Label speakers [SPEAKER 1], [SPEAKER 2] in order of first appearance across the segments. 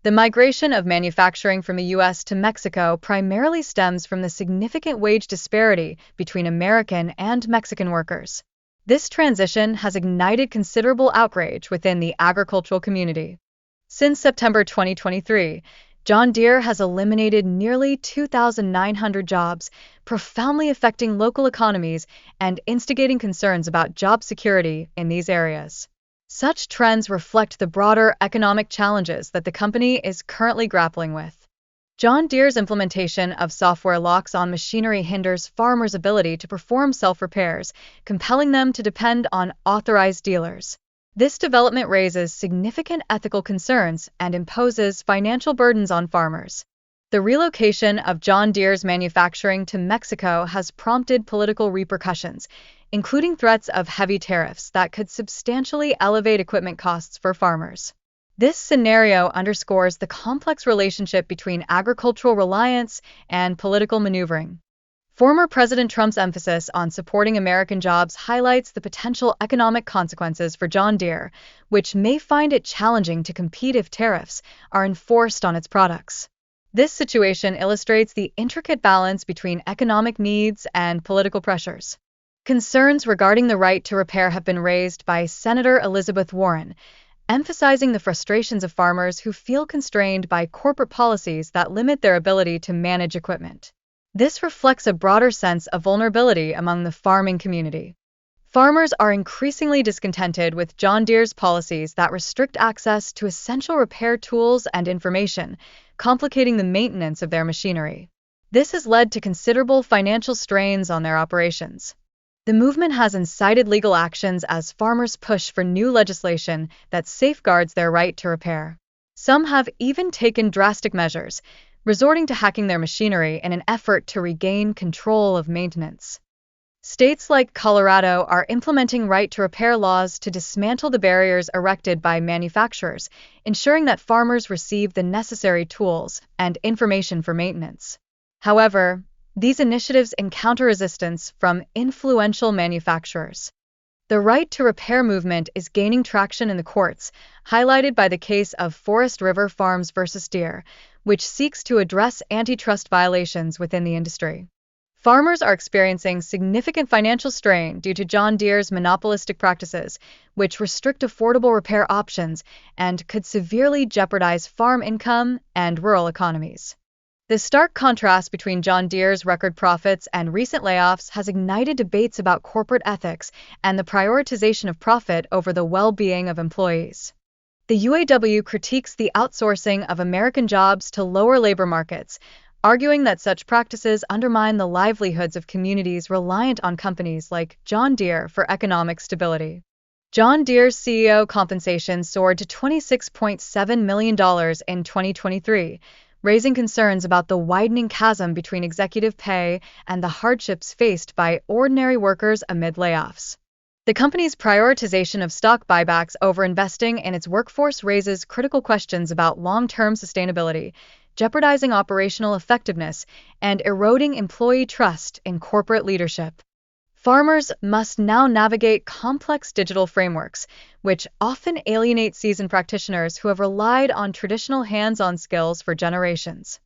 [SPEAKER 1] The migration of manufacturing from the U.S. to Mexico primarily stems from the significant wage disparity between American and Mexican workers. This transition has ignited considerable outrage within the agricultural community. Since September 2023, John Deere has eliminated nearly 2,900 jobs, profoundly affecting local economies and instigating concerns about job security in these areas. Such trends reflect the broader economic challenges that the company is currently grappling with. John Deere's implementation of software locks on machinery hinders farmers' ability to perform self-repairs, compelling them to depend on authorized dealers. This development raises significant ethical concerns and imposes financial burdens on farmers. The relocation of John Deere's manufacturing to Mexico has prompted political repercussions, including threats of heavy tariffs that could substantially elevate equipment costs for farmers. This scenario underscores the complex relationship between agricultural reliance and political maneuvering. Former President Trump's emphasis on supporting American jobs highlights the potential economic consequences for John Deere, which may find it challenging to compete if tariffs are enforced on its products. This situation illustrates the intricate balance between economic needs and political pressures. Concerns regarding the right to repair have been raised by Senator Elizabeth Warren, emphasizing the frustrations of farmers who feel constrained by corporate policies that limit their ability to manage equipment. This reflects a broader sense of vulnerability among the farming community. Farmers are increasingly discontented with John Deere's policies that restrict access to essential repair tools and information, complicating the maintenance of their machinery. This has led to considerable financial strains on their operations. The movement has incited legal actions as farmers push for new legislation that safeguards their right to repair. Some have even taken drastic measures, resorting to hacking their machinery in an effort to regain control of maintenance. States like Colorado are implementing right-to-repair laws to dismantle the barriers erected by manufacturers, ensuring that farmers receive the necessary tools and information for maintenance. However, these initiatives encounter resistance from influential manufacturers. The right-to-repair movement is gaining traction in the courts, highlighted by the case of Forest River Farms versus Deere, which seeks to address antitrust violations within the industry. Farmers are experiencing significant financial strain due to John Deere's monopolistic practices, which restrict affordable repair options and could severely jeopardize farm income and rural economies. The stark contrast between John Deere's record profits and recent layoffs has ignited debates about corporate ethics and the prioritization of profit over the well-being of employees. The UAW critiques the outsourcing of American jobs to lower labor markets, arguing that such practices undermine the livelihoods of communities reliant on companies like John Deere for economic stability. John Deere's CEO compensation soared to $26.7 million in 2023, raising concerns about the widening chasm between executive pay and the hardships faced by ordinary workers amid layoffs. The company's prioritization of stock buybacks over investing in its workforce raises critical questions about long-term sustainability, jeopardizing operational effectiveness and eroding employee trust in corporate leadership. Farmers must now navigate complex digital frameworks, which often alienate seasoned practitioners who have relied on traditional hands-on skills for generations.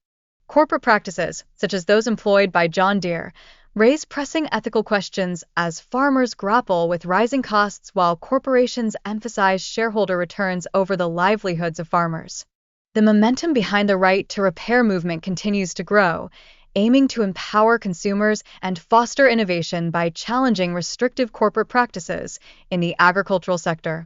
[SPEAKER 1] Corporate practices, such as those employed by John Deere, raise pressing ethical questions as farmers grapple with rising costs while corporations emphasize shareholder returns over the livelihoods of farmers. The momentum behind the right-to-repair movement continues to grow, aiming to empower consumers and foster innovation by challenging restrictive corporate practices in the agricultural sector.